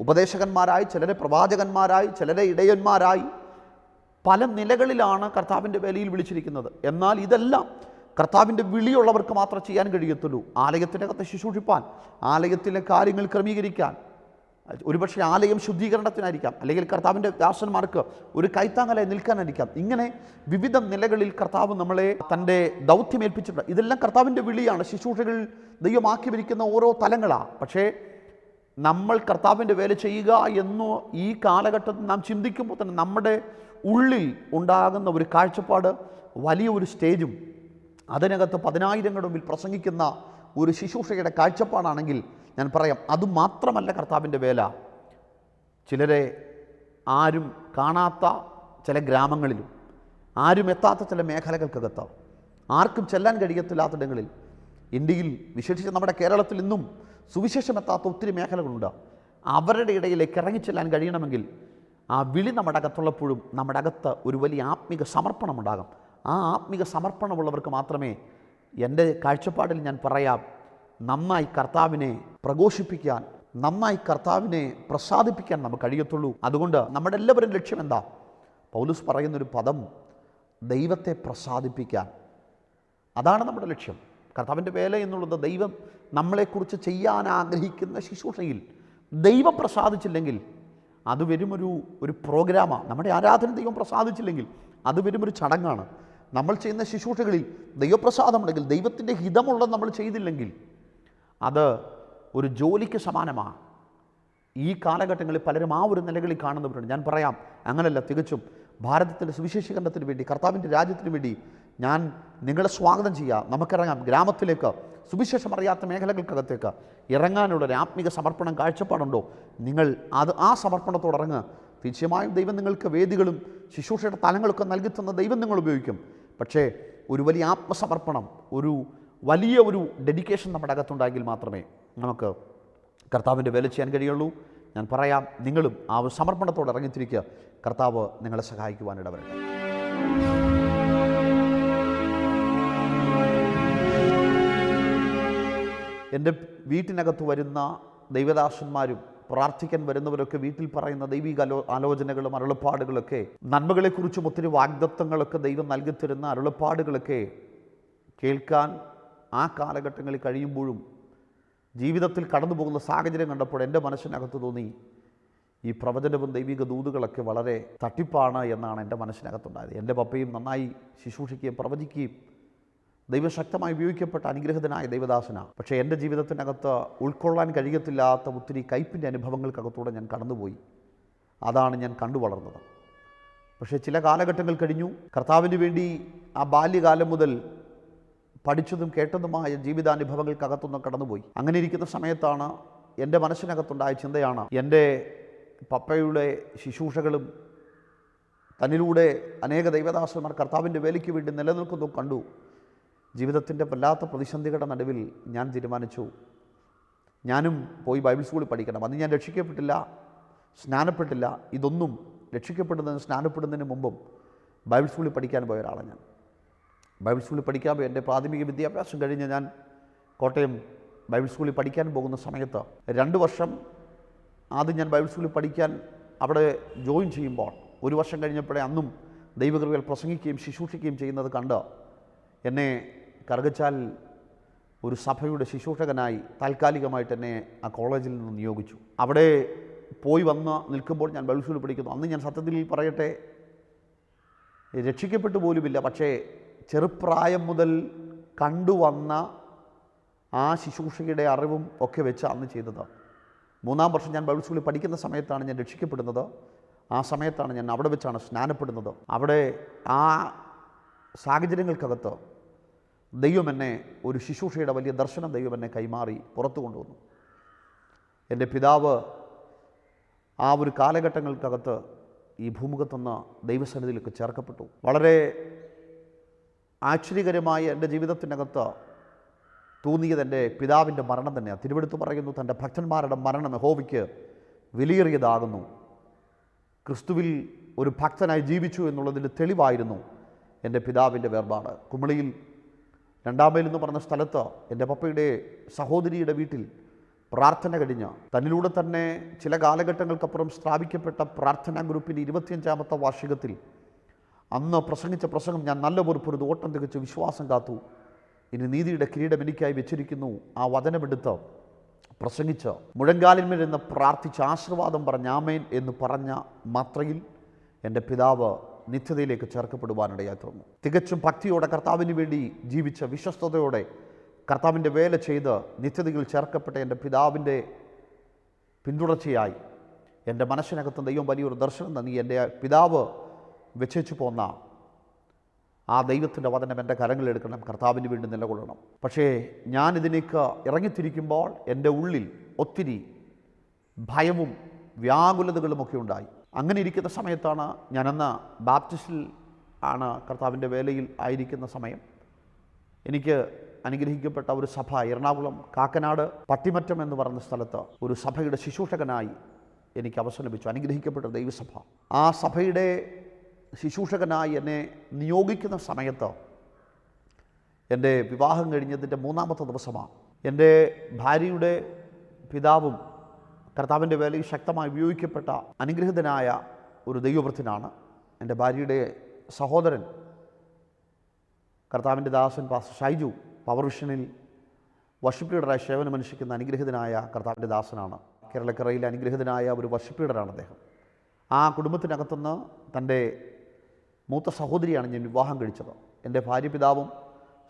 ഉപദേശകന്മാരായി, ചിലരെ പ്രവാചകന്മാരായി, ചിലരെ ഇടയന്മാരായി, പല നിലകളിലാണ് കർത്താവിൻ്റെ വേലയിൽ വിളിച്ചിരിക്കുന്നത്. എന്നാൽ ഇതെല്ലാം കർത്താവിൻ്റെ വിളിയുള്ളവർക്ക് മാത്രം ചെയ്യാൻ കഴിയത്തുള്ളൂ. ആലയത്തിനകത്ത് ശുശ്രൂഷിപ്പാൻ, ആലയത്തിലെ കാര്യങ്ങൾ ക്രമീകരിക്കാൻ, ഒരുപക്ഷെ ആലയം ശുദ്ധീകരണത്തിനായിരിക്കാം, അല്ലെങ്കിൽ കർത്താവിൻ്റെ ദാസന്മാർക്ക് ഒരു കൈത്താങ്ങലായി നിൽക്കാനായിരിക്കാം. ഇങ്ങനെ വിവിധ നിലകളിൽ കർത്താവ് നമ്മളെ തൻ്റെ ദൗത്യമേൽപ്പിച്ചിട്ടുണ്ട്. ഇതെല്ലാം കർത്താവിൻ്റെ വിളിയാണ്. ശുശ്രൂഷകൾ ദൈവമാക്കി വരിക്കുന്ന ഓരോ തലങ്ങളാണ്. പക്ഷേ നമ്മൾ കർത്താവിൻ്റെ വേല ചെയ്യുക എന്ന് ഈ കാലഘട്ടത്തിൽ നാം ചിന്തിക്കുമ്പോൾ തന്നെ നമ്മുടെ ഉള്ളിൽ ഉണ്ടാകുന്ന ഒരു കാഴ്ചപ്പാട് വലിയ ഒരു സ്റ്റേജും അതിനകത്ത് 10,000ങ്ങളുടെ മുമ്പിൽ പ്രസംഗിക്കുന്ന ഒരു ശുശ്രൂഷയുടെ കാഴ്ചപ്പാടാണെങ്കിൽ ഞാൻ പറയാം, അതുമാത്രമല്ല കർത്താവിൻ്റെ വേല. ചിലരെ ആരും കാണാത്ത ചില ഗ്രാമങ്ങളിലും, ആരും എത്താത്ത ചില മേഖലകൾക്കകത്ത്, ആർക്കും ചെല്ലാൻ കഴിയത്തില്ലാത്തിടങ്ങളിൽ, ഇന്ത്യയിൽ വിശേഷിച്ച് നമ്മുടെ കേരളത്തിൽ ഇന്നും സുവിശേഷം എത്താത്ത ഒത്തിരി മേഖലകളുണ്ട്. അവരുടെ ഇടയിലേക്ക് ഇറങ്ങിച്ചെല്ലാൻ കഴിയണമെങ്കിൽ ആ വിളി നമ്മുടെ അകത്തുള്ളപ്പോഴും നമ്മുടെ അകത്ത് ഒരു വലിയ ആത്മീക സമർപ്പണമുണ്ടാകും. ആ ആത്മീക സമർപ്പണമുള്ളവർക്ക് മാത്രമേ, എൻ്റെ കാഴ്ചപ്പാടിൽ ഞാൻ പറയാം, നന്നായി കർത്താവിനെ പ്രഘോഷിപ്പിക്കാൻ, നന്നായി കർത്താവിനെ പ്രസാദിപ്പിക്കാൻ നമുക്ക് കഴിയത്തുള്ളൂ. അതുകൊണ്ട് നമ്മുടെ എല്ലാവരും ലക്ഷ്യം എന്താ? പൗലോസ് പറയുന്നൊരു പദം, ദൈവത്തെ പ്രസാദിപ്പിക്കാൻ. അതാണ് നമ്മുടെ ലക്ഷ്യം. കർത്താവിൻ്റെ വേല എന്നുള്ളത് ദൈവം നമ്മളെക്കുറിച്ച് ചെയ്യാൻ ആഗ്രഹിക്കുന്ന ശുശ്രൂഷയിൽ ദൈവം പ്രസാദിച്ചില്ലെങ്കിൽ അത് ഒരു പ്രോഗ്രാമാണ്. നമ്മുടെ ആരാധന ദൈവം പ്രസാദിച്ചില്ലെങ്കിൽ അത് ഒരു ചടങ്ങാണ്. നമ്മൾ ചെയ്യുന്ന ശുശ്രൂഷകളിൽ ദൈവപ്രസാദമുണ്ടെങ്കിൽ, ദൈവത്തിൻ്റെ ഹിതമുള്ളത് നമ്മൾ ചെയ്തില്ലെങ്കിൽ അത് ഒരു ജോലിക്ക് സമാനമാണ്. ഈ കാലഘട്ടങ്ങളിൽ പലരും ആ ഒരു നിലകളിൽ കാണുന്നവരുണ്ട്. ഞാൻ പറയാം, അങ്ങനല്ല. തികച്ചും ഭാരതത്തിൻ്റെ സുവിശേഷീകരണത്തിന് വേണ്ടി, കർത്താവിൻ്റെ രാജ്യത്തിന് വേണ്ടി ഞാൻ നിങ്ങളെ സ്വാഗതം ചെയ്യാം. നമുക്കിറങ്ങാം സുവിശേഷം അറിയാത്ത മേഖലകൾക്കകത്തേക്ക് ഇറങ്ങാനുള്ളൊരു ആത്മീക സമർപ്പണം കാഴ്ചപ്പാടുണ്ടോ? നിങ്ങൾ ആ സമർപ്പണത്തോടെ ഇറങ്ങുക. തീർച്ചയായും ദൈവം നിങ്ങൾക്ക് വേദികളും ശുശ്രൂഷയുടെ തലങ്ങളൊക്കെ നൽകി തന്ന ദൈവം നിങ്ങൾ ഉപയോഗിക്കും. പക്ഷേ ഒരു വലിയ ആത്മസമർപ്പണം, വലിയ ഡെഡിക്കേഷൻ നമ്മുടെ അകത്തുണ്ടായെങ്കിൽ മാത്രമേ നമുക്ക് കർത്താവിൻ്റെ വേല ചെയ്യാൻ കഴിയുള്ളൂ. ഞാൻ പറയാം, നിങ്ങളും ആ ഒരു സമർപ്പണത്തോടെ ഇറങ്ങിത്തിരിക്കുക. കർത്താവ് നിങ്ങളെ സഹായിക്കുവാനിടവരട്ടെ. എൻ്റെ വീട്ടിനകത്ത് വരുന്ന ദൈവദാസന്മാരും പ്രാർത്ഥിക്കാൻ വരുന്നവരൊക്കെ വീട്ടിൽ പറയുന്ന ദൈവിക ആലോചനകളും അരുളപ്പാടുകളൊക്കെ, നന്മകളെക്കുറിച്ചും ഒത്തിരി വാഗ്ദത്തങ്ങളൊക്കെ ദൈവം നൽകിത്തരുന്ന അരുളപ്പാടുകളൊക്കെ കേൾക്കാൻ ആ കാലഘട്ടങ്ങളിൽ കഴിയുമ്പോഴും ജീവിതത്തിൽ കടന്നു പോകുന്ന സാഹചര്യം കണ്ടപ്പോൾ എൻ്റെ മനസ്സിനകത്ത് തോന്നി, ഈ പ്രവചനവും ദൈവിക ദൂതുകളൊക്കെ വളരെ തട്ടിപ്പാണ് എന്നാണ് എൻ്റെ മനസ്സിനകത്തുണ്ടായത്. എൻ്റെ പപ്പയും നന്നായി ശുശ്രൂഷിക്കുകയും പ്രവചിക്കുകയും ദൈവശക്തമായി ഉപയോഗിക്കപ്പെട്ട അനുഗ്രഹിതനായ ദൈവദാസനാണ്. പക്ഷേ എൻ്റെ ജീവിതത്തിനകത്ത് ഉൾക്കൊള്ളാൻ കഴിയത്തില്ലാത്ത ഒത്തിരി കയ്പിൻ്റെ അനുഭവങ്ങൾക്കകത്തൂടെ ഞാൻ കടന്നുപോയി. അതാണ് ഞാൻ കണ്ടു വളർന്നത്. പക്ഷേ ചില കാലഘട്ടങ്ങൾ കഴിഞ്ഞു. കർത്താവിന് വേണ്ടി ആ ബാല്യകാലം മുതൽ പഠിച്ചതും കേട്ടതുമായ ജീവിതാനുഭവങ്ങൾക്കകത്തുനിന്ന് കടന്നുപോയി. അങ്ങനെ ഇരിക്കുന്ന സമയത്താണ് എൻ്റെ മനസ്സിനകത്തുണ്ടായ ചിന്തയാണ്, എൻ്റെ പപ്പയുടെ ശുശ്രൂഷകളും തന്നിലൂടെ അനേക ദൈവദാസന്മാർ കർത്താവിൻ്റെ വേലയ്ക്ക് വേണ്ടി നിലനിൽക്കുന്നു കണ്ടു. ജീവിതത്തിൻ്റെ വല്ലാത്ത പ്രതിസന്ധികളുടെ നടുവിൽ ഞാൻ തീരുമാനിച്ചു, ഞാനും പോയി ബൈബിൾ സ്കൂളിൽ പഠിക്കണം. അന്ന് ഞാൻ രക്ഷിക്കപ്പെട്ടില്ല, സ്നാനപ്പെട്ടില്ല. ഇതൊന്നും രക്ഷിക്കപ്പെടുന്നതിന് സ്നാനപ്പെടുന്നതിന് മുമ്പും ബൈബിൾ സ്കൂളിൽ പഠിക്കാൻ പോയ ഒരാളാണ് ഞാൻ. ബൈബിൾ സ്കൂളിൽ പഠിക്കാൻ പോയി എൻ്റെ പ്രാഥമിക വിദ്യാഭ്യാസം കഴിഞ്ഞ് ഞാൻ കോട്ടയം ബൈബിൾ സ്കൂളിൽ പഠിക്കാൻ പോകുന്ന സമയത്ത് 2 വർഷം ആദ്യം ഞാൻ ബൈബിൾ സ്കൂളിൽ പഠിക്കാൻ അവിടെ ജോയിൻ ചെയ്യുമ്പോൾ 1 വർഷം കഴിഞ്ഞപ്പോഴേ അന്നും ദൈവകൃപയിൽ പ്രസംഗിക്കുകയും ശുശ്രൂഷിക്കുകയും ചെയ്യുന്നത് കണ്ട് എന്നെ കറുകച്ചാൽ ഒരു സഭയുടെ ശുശ്രൂഷകനായി താൽക്കാലികമായിട്ട് എന്നെ ആ കോളേജിൽ നിന്ന് നിയോഗിച്ചു. അവിടെ പോയി വന്ന് നിൽക്കുമ്പോൾ ഞാൻ ബൈബിൾ സ്കൂളിൽ പഠിക്കുന്നു. അന്ന് ഞാൻ സത്യത്തിൽ പറയട്ടെ, രക്ഷിക്കപ്പെട്ടു പോലുമില്ല. പക്ഷേ ചെറുപ്രായം മുതൽ കണ്ടുവന്ന ആ ശുശ്രൂഷയുടെ അറിവും ഒക്കെ വെച്ച് അന്ന് ചെയ്തത്. 3-ാം വർഷം ഞാൻ ബൈബിൾ സ്കൂളിൽ പഠിക്കുന്ന സമയത്താണ് ഞാൻ രക്ഷിക്കപ്പെടുന്നത്. ആ സമയത്താണ് ഞാൻ അവിടെ വെച്ചാണ് സ്നാനപ്പെടുന്നത്. അവിടെ ആ സാഹചര്യങ്ങൾക്കകത്ത് ദൈവം എന്നെ ഒരു ശുശ്രൂഷയുടെ വലിയ ദർശനം ദൈവം എന്നെ കൈമാറി പുറത്തു കൊണ്ടുവന്നു. എൻ്റെ പിതാവ് ആ ഒരു കാലഘട്ടങ്ങൾക്കകത്ത് ഈ ഭൂമുഖത്തുനിന്ന് ദൈവസന്നിധിയിലേക്ക് ചേർക്കപ്പെട്ടു. വളരെ ആശ്ചര്യകരമായി എൻ്റെ ജീവിതത്തിനകത്ത് തോന്നിയത് എൻ്റെ പിതാവിൻ്റെ മരണം തന്നെയാണ്. തിരുവെടുത്ത് പറയുന്നു, തൻ്റെ ഭക്തന്മാരുടെ മരണം യഹോവയ്ക്ക് വിലയേറിയതാകുന്നു. ക്രിസ്തുവിൽ ഒരു ഭക്തനായി ജീവിച്ചു എന്നുള്ളതിൻ്റെ തെളിവായിരുന്നു എൻ്റെ പിതാവിൻ്റെ വേർപാട്. കുമളിയിൽ 2-ാം മൈൽ എന്ന് പറഞ്ഞ സ്ഥലത്ത് എൻ്റെ പപ്പയുടെ സഹോദരിയുടെ വീട്ടിൽ പ്രാർത്ഥന കഴിഞ്ഞ് തന്നിലൂടെ തന്നെ ചില കാലഘട്ടങ്ങൾക്കപ്പുറം സ്ഥാപിക്കപ്പെട്ട പ്രാർത്ഥനാ ഗ്രൂപ്പിൻ്റെ 25-ാമത്തെ വാർഷികത്തിൽ അന്ന് പ്രസംഗിച്ച പ്രസംഗം ഞാൻ നല്ല പൊറുപ്പൊരുത് ഓട്ടം തികച്ച് വിശ്വാസം കാത്തു, ഇനി നീതിയുടെ കിരീടം എനിക്കായി വെച്ചിരിക്കുന്നു. ആ വചനമെടുത്ത് പ്രസംഗിച്ച് മുഴങ്കാലിന്മേലിരുന്ന് പ്രാർത്ഥിച്ച് ആശീർവാദം പറഞ്ഞ ആമേൻ എന്ന് പറഞ്ഞ മാത്രയിൽ എൻ്റെ പിതാവ് നിത്യതയിലേക്ക് ചേർക്കപ്പെടുവാനിടയായി തീർന്നു. തികച്ചും ഭക്തിയോടെ കർത്താവിന് വേണ്ടി ജീവിച്ച വിശ്വസ്തയോടെ കർത്താവിൻ്റെ വേല ചെയ്ത് നിത്യതയിൽ ചേർക്കപ്പെട്ട എൻ്റെ പിതാവിൻ്റെ പിന്തുടർച്ചയായി എൻ്റെ മനസ്സിനകത്ത് ദൈവം വലിയൊരു ദർശനം നൽകി. എൻ്റെ പിതാവ് വെച്ചു പോന്ന ആ ദൈവത്തിൻ്റെ വചനം എൻ്റെ കരങ്ങളിലെടുക്കണം, കർത്താവിന് വേണ്ടി നിലകൊള്ളണം. പക്ഷേ ഞാനിതിലേക്ക് ഇറങ്ങിത്തിരിക്കുമ്പോൾ എൻ്റെ ഉള്ളിൽ ഒത്തിരി ഭയവും വ്യാകുലതകളുമൊക്കെ ഉണ്ടായി. അങ്ങനെ ഇരിക്കുന്ന സമയത്താണ് ഞാനന്ന് ബാപ്റ്റിസ്റ്റിൽ ആണ് കർത്താവിൻ്റെ വേലയിൽ ആയിരിക്കുന്ന സമയം. എനിക്ക് അനുഗ്രഹിക്കപ്പെട്ട ഒരു സഭ എറണാകുളം കാക്കനാട് പട്ടിമറ്റം എന്ന് പറയുന്ന സ്ഥലത്ത് ഒരു സഭയുടെ ശുശ്രൂഷകനായി എനിക്ക് അവസരം ലഭിച്ചു. അനുഗ്രഹിക്കപ്പെട്ട ദൈവസഭ. ആ സഭയുടെ ശുശ്രൂഷകനായി എന്നെ നിയോഗിക്കുന്ന സമയത്ത് എൻ്റെ വിവാഹം കഴിഞ്ഞതിൻ്റെ 3-ാമത്തെ ദിവസമാണ്. എൻ്റെ ഭാര്യയുടെ പിതാവും കർത്താവിൻ്റെ വേലയിൽ ശക്തമായി ഉപയോഗിക്കപ്പെട്ട അനുഗ്രഹിതനായ ഒരു ദൈവവൃത്തിനാണ്. എൻ്റെ ഭാര്യയുടെ സഹോദരൻ കർത്താവിൻ്റെ ദാസൻ പാസ്റ്റർ ഷൈജു പവർ വിഷനിൽ വർഷിപ്പ് ലീഡറായി സേവനമനുഷ്ഠിക്കുന്ന അനുഗ്രഹിതനായ കർത്താവിൻ്റെ ദാസനാണ്. കേരളക്കരയിലെ അനുഗ്രഹിതനായ ഒരു വർഷിപ്പ് ലീഡറാണ് അദ്ദേഹം. ആ കുടുംബത്തിനകത്തുനിന്ന് തൻ്റെ മൂത്ത സഹോദരിയാണ് ഞാൻ വിവാഹം കഴിച്ചത്. എൻ്റെ ഭാര്യ പിതാവും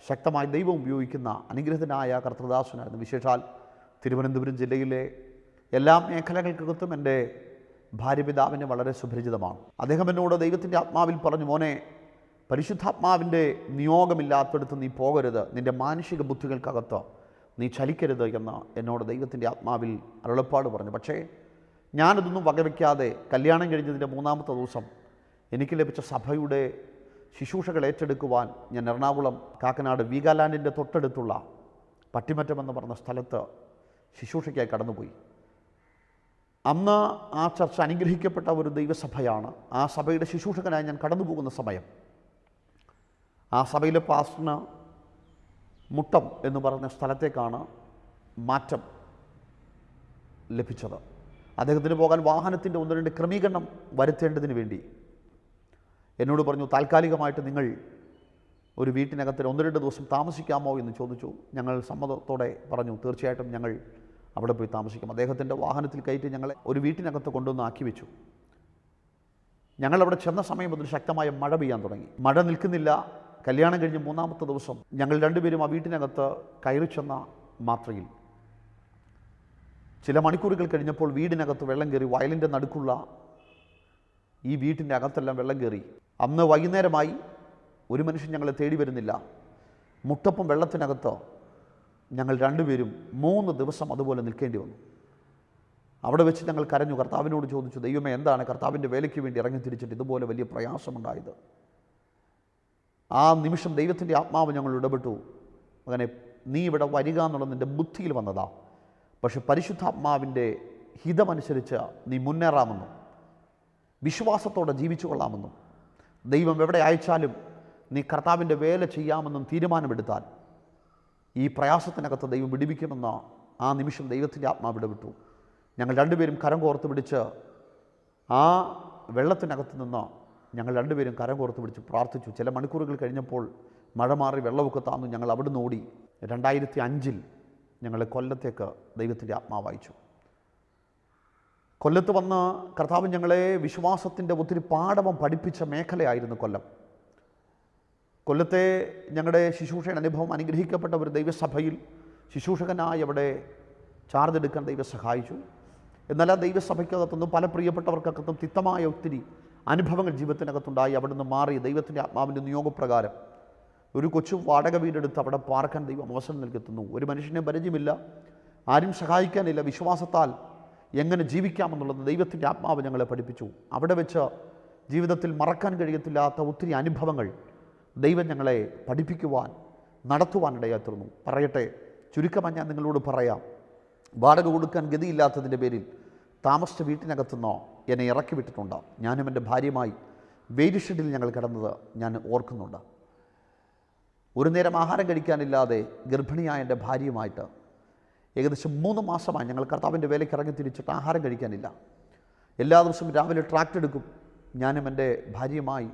ശക്തമായി ദൈവം ഉപയോഗിക്കുന്ന അനുഗ്രഹിതനായ കർത്തൃദാസനായിരുന്നു. വിശേഷാൽ തിരുവനന്തപുരം ജില്ലയിലെ എല്ലാ മേഖലകൾക്കകത്തും എൻ്റെ ഭാര്യ പിതാവിന് വളരെ സുപരിചിതമാണ്. അദ്ദേഹം എന്നോട് ദൈവത്തിൻ്റെ ആത്മാവിൽ പറഞ്ഞു, മോനെ, പരിശുദ്ധാത്മാവിൻ്റെ നിയോഗമില്ലാത്തടത്ത് നീ പോകരുത്, നിൻ്റെ മാനുഷിക ബുദ്ധികൾക്കകത്ത് നീ ചലിക്കരുത് എന്ന് എന്നോട് ദൈവത്തിൻ്റെ ആത്മാവിൽ അരുളപ്പാട് പറഞ്ഞു. പക്ഷേ ഞാനതൊന്നും വകവയ്ക്കാതെ കല്യാണം കഴിഞ്ഞതിൻ്റെ 3-ാമത്തെ ദിവസം എനിക്ക് ലഭിച്ച സഭയുടെ ശുശ്രൂഷകൾ ഏറ്റെടുക്കുവാൻ ഞാൻ എറണാകുളം കാക്കനാട് വീഗാലാൻഡിൻ്റെ തൊട്ടടുത്തുള്ള പട്ടിമറ്റം എന്ന് പറഞ്ഞ സ്ഥലത്ത് ശുശ്രൂഷയ്ക്കായി കടന്നുപോയി. അന്ന് ആ ചർച്ച അനുഗ്രഹിക്കപ്പെട്ട ഒരു ദൈവസഭയാണ്. ആ സഭയുടെ ശുശ്രൂഷകനായി ഞാൻ കടന്നു പോകുന്ന സമയം ആ സഭയിലെ പാസ്റ്ററിന് മുട്ടം എന്ന് പറഞ്ഞ സ്ഥലത്തേക്കാണ് മാറ്റം ലഭിച്ചത്. അദ്ദേഹത്തിന് പോകാൻ വാഹനത്തിൻ്റെ 1-2 ക്രമീകരണം വരുത്തേണ്ടതിന് വേണ്ടി എന്നോട് പറഞ്ഞു, താൽക്കാലികമായിട്ട് നിങ്ങൾ ഒരു വീട്ടിനകത്ത് 1-2 ദിവസം താമസിക്കാമോ എന്ന് ചോദിച്ചു. ഞങ്ങൾ സമ്മതത്തോടെ പറഞ്ഞു, തീർച്ചയായിട്ടും ഞങ്ങൾ അവിടെ പോയി താമസിക്കാം. അദ്ദേഹത്തിൻ്റെ വാഹനത്തിൽ കയറ്റി ഞങ്ങളെ ഒരു വീട്ടിനകത്ത് കൊണ്ടുവന്ന് ആക്കി വെച്ചു. ഞങ്ങളവിടെ ചെന്ന സമയം മുതൽ ശക്തമായ മഴ പെയ്യാൻ തുടങ്ങി. മഴ നിൽക്കുന്നില്ല. കല്യാണം കഴിഞ്ഞ് 3-ാമത്തെ ദിവസം ഞങ്ങൾ രണ്ടുപേരും ആ വീട്ടിനകത്ത് കയറി ചെന്ന മാത്രയിൽ ചില മണിക്കൂറുകൾ കഴിഞ്ഞപ്പോൾ വീടിനകത്ത് വെള്ളം കയറി. വയലിൻ്റെ നടുക്കുള്ള ഈ വീട്ടിൻ്റെ അകത്തെല്ലാം വെള്ളം കയറി. അന്ന് വൈകുന്നേരമായി. ഒരു മനുഷ്യൻ ഞങ്ങളെ തേടി വരുന്നില്ല. മുട്ടപ്പം വെള്ളത്തിനകത്ത് ഞങ്ങൾ രണ്ടുപേരും 3 ദിവസം അതുപോലെ നിൽക്കേണ്ടി വന്നു. അവിടെ വെച്ച് ഞങ്ങൾ കരഞ്ഞു, കർത്താവിനോട് ചോദിച്ചു, ദൈവമേ എന്താണ് കർത്താവിൻ്റെ വേലയ്ക്ക് വേണ്ടി ഇറങ്ങി തിരിച്ചിട്ട് ഇതുപോലെ വലിയ പ്രയാസമുണ്ടായത്? ആ നിമിഷം ദൈവത്തിൻ്റെ ആത്മാവ് ഞങ്ങൾ ഇടപെട്ടു. അങ്ങനെ നീ ഇവിടെ വരിക എന്നുള്ളത് നിൻ്റെ ബുദ്ധിയിൽ വന്നതാ, പക്ഷെ പരിശുദ്ധാത്മാവിൻ്റെ ഹിതമനുസരിച്ച് നീ മുന്നേറാമെന്നും വിശ്വാസത്തോടെ ജീവിച്ചു കൊള്ളാമെന്നും ദൈവം എവിടെ അയച്ചാലും നീ കർത്താവിൻ്റെ വേല ചെയ്യാമെന്നും തീരുമാനമെടുത്താൽ ഈ പ്രയാസത്തിനകത്ത് ദൈവം വിടുവിക്കുമെന്ന് ആ നിമിഷം ദൈവത്തിൻ്റെ ആത്മാവ് ഇടപെട്ടു. ഞങ്ങൾ രണ്ടുപേരും കരം കോർത്ത് പിടിച്ച് ആ വെള്ളത്തിനകത്ത് നിന്ന് ഞങ്ങൾ രണ്ടുപേരും കരം കോർത്ത് പിടിച്ച് പ്രാർത്ഥിച്ചു. ചില മണിക്കൂറുകൾ കഴിഞ്ഞപ്പോൾ മഴ മാറി വെള്ളമൊക്കെ താന്നു. ഞങ്ങൾ അവിടുന്ന് ഓടി 2005 ഞങ്ങൾ കൊല്ലത്തേക്ക് ദൈവത്തിൻ്റെ ആത്മാവ് അയച്ചു. കൊല്ലത്ത് വന്ന് കർത്താവ് ഞങ്ങളെ വിശ്വാസത്തിൻ്റെ ഒത്തിരി പാഠവും പഠിപ്പിച്ച മേഖലയായിരുന്നു കൊല്ലം. കൊല്ലത്തെ ഞങ്ങളുടെ ശുശ്രൂഷയുടെ അനുഭവം അനുഗ്രഹിക്കപ്പെട്ട ഒരു ദൈവസഭയിൽ ശുശ്രൂഷകനായി അവിടെ ചാർജ് എടുക്കാൻ ദൈവം സഹായിച്ചു. എന്നാൽ ആ ദൈവസഭയ്ക്കകത്തുനിന്നും പല പ്രിയപ്പെട്ടവർക്കകത്തും തിക്തമായ ഒത്തിരി അനുഭവങ്ങൾ ജീവിതത്തിനകത്തുണ്ടായി. അവിടുന്ന് മാറി ദൈവത്തിൻ്റെ ആത്മാവിൻ്റെ നിയോഗപ്രകാരം ഒരു കൊച്ചു വാടക വീടെടുത്ത് അവിടെ പാർക്കാൻ ദൈവം അവസരം നൽകുന്നു. ഒരു മനുഷ്യനെ പരിചയമില്ല, ആരും സഹായിക്കാനില്ല. വിശ്വാസത്താൽ എങ്ങനെ ജീവിക്കാമെന്നുള്ളത് ദൈവത്തിൻ്റെ ആത്മാവ് ഞങ്ങളെ പഠിപ്പിച്ചു. അവിടെ വെച്ച് ജീവിതത്തിൽ മറക്കാൻ കഴിയത്തില്ലാത്ത ഒത്തിരി അനുഭവങ്ങൾ ദൈവം ഞങ്ങളെ പഠിപ്പിക്കുവാൻ നടത്തുവാനിടയായി തീർന്നു. പറയട്ടെ, ചുരുക്കമായി ഞാൻ നിങ്ങളോട് പറയാം, വാടക കൊടുക്കാൻ ഗതിയില്ലാത്തതിൻ്റെ പേരിൽ താമസിച്ച വീട്ടിനകത്തുനിന്നോ എന്നെ ഇറക്കി വിട്ടിട്ടുണ്ട്. ഞാനും എൻ്റെ ഭാര്യയുമായി വെയിറ്റ് ഷെഡിൽ ഞങ്ങൾ കിടന്നത് ഞാൻ ഓർക്കുന്നുണ്ട്. ഒരു നേരം ആഹാരം കഴിക്കാനില്ലാതെ ഗർഭിണിയായ എൻ്റെ ഭാര്യയുമായിട്ട് ഏകദേശം 3 മാസമായി ഞങ്ങൾ കർത്താവിൻ്റെ വേലയ്ക്ക് ഇറങ്ങി തിരിച്ചിട്ട് ആഹാരം കഴിക്കാനില്ല. എല്ലാ ദിവസവും രാവിലെ ട്രാക്ട് എടുക്കും. ഞാനും എൻ്റെ ഭാര്യയുമായി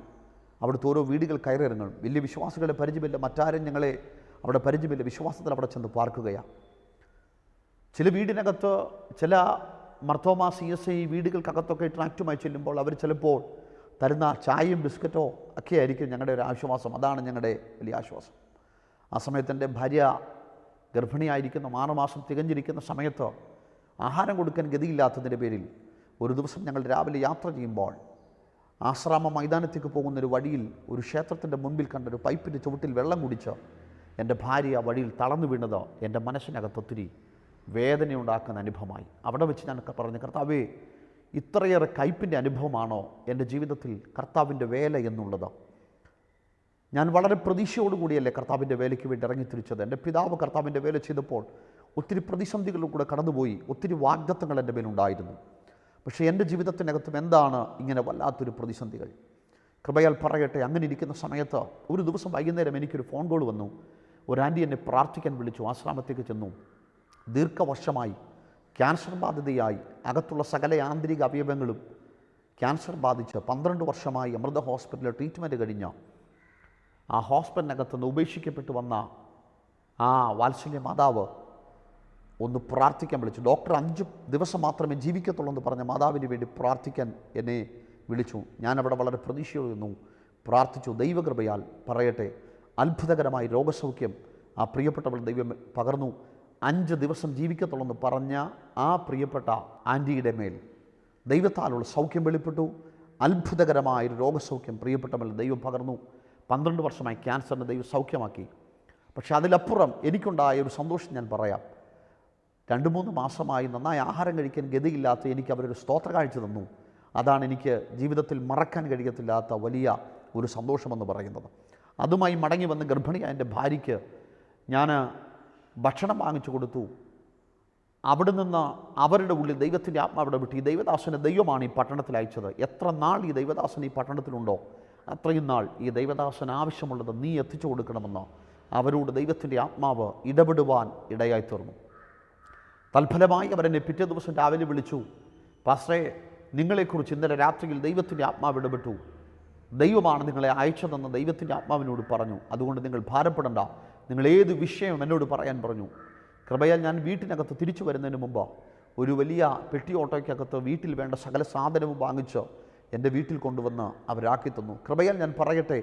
അവിടുത്തെ ഓരോ വീടുകൾ കയറിയിറങ്ങും. വലിയ വിശ്വാസികളെ പരിചയമില്ല, മറ്റാരും ഞങ്ങളെ അവിടെ പരിചയമില്ല. വിശ്വാസത്തിൽ അവിടെ ചെന്ന് പാർക്കുകയാണ്. ചില വീടിനകത്ത് ചില മർത്തോമ CSI വീടുകൾക്കകത്തൊക്കെ ട്രാക്റ്റുമായി ചെല്ലുമ്പോൾ അവർ ചിലപ്പോൾ തരുന്ന ചായയും ബിസ്ക്കറ്റോ ഒക്കെ ആയിരിക്കും ഞങ്ങളുടെ ഒരു ആശ്വാസം. അതാണ് ഞങ്ങളുടെ വലിയ ആശ്വാസം. ആ സമയത്ത് എൻ്റെ ഭാര്യ ഗർഭിണിയായിരിക്കുന്ന 6 മാസം തികഞ്ഞിരിക്കുന്ന സമയത്ത് ആഹാരം കൊടുക്കാൻ ഗതിയില്ലാത്തതിൻ്റെ പേരിൽ ഒരു ദിവസം ഞങ്ങൾ രാവിലെ യാത്ര ചെയ്യുമ്പോൾ ആശ്രാമ മൈതാനത്തേക്ക് പോകുന്നൊരു വഴിയിൽ ഒരു ക്ഷേത്രത്തിൻ്റെ മുൻപിൽ കണ്ടൊരു പൈപ്പിൻ്റെ ചുവട്ടിൽ വെള്ളം കുടിച്ച് എൻ്റെ ഭാര്യ വഴിയിൽ തളർന്നു വീണത് എൻ്റെ മനസ്സിനകത്ത് ഒത്തിരി വേദനയുണ്ടാക്കുന്ന അനുഭവമായി. അവിടെ വെച്ച് ഞാൻ പറഞ്ഞു, കർത്താവേ, ഇത്രയേറെ കയ്പിൻ്റെ അനുഭവമാണോ എൻ്റെ ജീവിതത്തിൽ കർത്താവിൻ്റെ വേല എന്നുള്ളത്? ഞാൻ വളരെ പ്രതീക്ഷയോടുകൂടിയല്ലേ കർത്താവിൻ്റെ വേലയ്ക്ക് വേണ്ടി ഇറങ്ങിത്തിരിച്ചത്. എൻ്റെ പിതാവ് കർത്താവിൻ്റെ വേല ചെയ്തപ്പോൾ ഒത്തിരി പ്രതിസന്ധികളിലൂടെ കടന്നുപോയി. ഒത്തിരി വാഗ്ദത്തങ്ങൾ എൻ്റെ മേലുണ്ടായിരുന്നു. പക്ഷേ എൻ്റെ ജീവിതത്തിനകത്തും എന്താണ് ഇങ്ങനെ വല്ലാത്തൊരു പ്രതിസന്ധികൾ? കൃപയാൽ പറയട്ടെ, അങ്ങനെ ഇരിക്കുന്ന സമയത്ത് ഒരു ദിവസം വൈകുന്നേരം എനിക്കൊരു ഫോൺ കോൾ വന്നു. ഒരു ആൻറ്റി എന്നെ പ്രാർത്ഥിക്കാൻ വിളിച്ചു. ആശ്രമത്തേക്ക് ചെന്നു. ദീർഘവർഷമായി ക്യാൻസർ ബാധിതയായി അകത്തുള്ള സകല ആന്തരിക അവയവങ്ങളും ക്യാൻസർ ബാധിച്ച് 12 വർഷമായി അമൃത ഹോസ്പിറ്റലിൽ ട്രീറ്റ്മെൻറ്റ് കഴിഞ്ഞ ആ ഹോസ്പിറ്റലിനകത്ത് നിന്ന് ഉപേക്ഷിക്കപ്പെട്ടു വന്ന ആ വാത്സല്യ മാതാവ് ഒന്ന് പ്രാർത്ഥിക്കാൻ വിളിച്ചു. ഡോക്ടർ 5 ദിവസം മാത്രമേ ജീവിക്കത്തുള്ളൂ എന്ന് പറഞ്ഞ മാതാവിന് വേണ്ടി പ്രാർത്ഥിക്കാൻ എന്നെ വിളിച്ചു. ഞാനവിടെ വളരെ പ്രതീക്ഷയോടെ നിന്നു, പ്രാർത്ഥിച്ചു. ദൈവകൃപയാൽ പറയട്ടെ, അത്ഭുതകരമായി രോഗസൗഖ്യം ആ പ്രിയപ്പെട്ടവൾ ദൈവം പകർന്നു. 5 ദിവസം ജീവിക്കത്തുള്ളൂ എന്ന് പറഞ്ഞ ആ പ്രിയപ്പെട്ട ആൻറ്റിയുടെ മേൽ ദൈവത്താലുള്ള സൗഖ്യം വെളിപ്പെട്ടു. അത്ഭുതകരമായൊരു രോഗസൗഖ്യം പ്രിയപ്പെട്ടവൾ ദൈവം പകർന്നു. 12 വർഷമായി ക്യാൻസറിനെ ദൈവം സൗഖ്യമാക്കി. പക്ഷേ അതിലപ്പുറം എനിക്കുണ്ടായ ഒരു സന്തോഷം ഞാൻ പറയാം. 2-3 മാസമായി നന്നായി ആഹാരം കഴിക്കാൻ ഗതിയില്ലാത്ത എനിക്ക് അവരൊരു സ്തോത്ര കാഴ്ച തന്നു. അതാണ് എനിക്ക് ജീവിതത്തിൽ മറക്കാൻ കഴിയത്തില്ലാത്ത വലിയ ഒരു സന്തോഷമെന്ന് പറയുന്നത്. അതുമായി മടങ്ങി വന്ന് ഗർഭിണിയായ എൻ്റെ ഭാര്യയ്ക്ക് ഞാൻ ഭക്ഷണം വാങ്ങിച്ചു കൊടുത്തു. അവിടെ നിന്ന് അവരുടെ ഉള്ളിൽ ദൈവത്തിൻ്റെ ആത്മാവിടെ വിട്ട് ഈ ദൈവദാസനെ ദൈവമാണ് ഈ പട്ടണത്തിൽ അയച്ചത്. എത്ര നാൾ ഈ ദൈവദാസൻ ഈ പട്ടണത്തിലുണ്ടോ അത്രയും നാൾ ഈ ദൈവദാസന് ആവശ്യമുള്ളത് നീ എത്തിച്ചു കൊടുക്കണമെന്ന് അവരോട് ദൈവത്തിൻ്റെ ആത്മാവ് ഇടപെടുവാൻ ഇടയായി തീർന്നു. തൽഫലമായി അവരെന്നെ പിറ്റേ ദിവസം രാവിലെ വിളിച്ചു, പാസ്റ്ററെ, നിങ്ങളെക്കുറിച്ച് ഇന്നലെ രാത്രിയിൽ ദൈവത്തിൻ്റെ ആത്മാവ് ഇടപെട്ടു. ദൈവമാണ് നിങ്ങളെ അയച്ചതെന്ന് ദൈവത്തിൻ്റെ ആത്മാവിനോട് പറഞ്ഞു. അതുകൊണ്ട് നിങ്ങൾ ഭാരപ്പെടണ്ട, നിങ്ങൾ ഏത് വിഷയം എന്നോട് പറയാൻ പറഞ്ഞു. കൃപയാൽ ഞാൻ വീട്ടിനകത്ത് തിരിച്ചു വരുന്നതിന് മുമ്പ് ഒരു വലിയ പെട്ടി ഓട്ടോയ്ക്കകത്ത് വീട്ടിൽ വേണ്ട സകല സാധനവും വാങ്ങിച്ച് എൻ്റെ വീട്ടിൽ കൊണ്ടുവന്ന് അവരാക്കി തന്നു. കൃപയാൽ ഞാൻ പറയട്ടെ,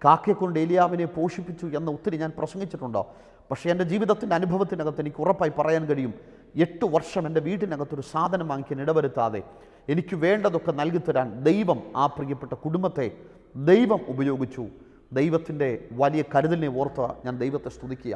കാക്കയെക്കൊണ്ട് ഏലിയാവിനെ പോഷിപ്പിച്ചു എന്ന് ഒത്തിരി ഞാൻ പ്രസംഗിച്ചിട്ടുണ്ട്. പക്ഷേ എൻ്റെ ജീവിതത്തിൻ്റെ അനുഭവത്തിനകത്ത് എനിക്ക് ഉറപ്പായി പറയാൻ കഴിയും, 8 വർഷം എൻ്റെ വീട്ടിനകത്തൊരു സാധനം വാങ്ങിക്കാൻ ഇടവരുത്താതെ എനിക്ക് വേണ്ടതൊക്കെ നൽകിത്തരാൻ ദൈവം ആ പ്രിയപ്പെട്ട കുടുംബത്തെ ദൈവം ഉപയോഗിച്ചു. ദൈവത്തിൻ്റെ വലിയ കരുതലിനെ ഓർത്ത് ഞാൻ ദൈവത്തെ സ്തുതിക്കുക.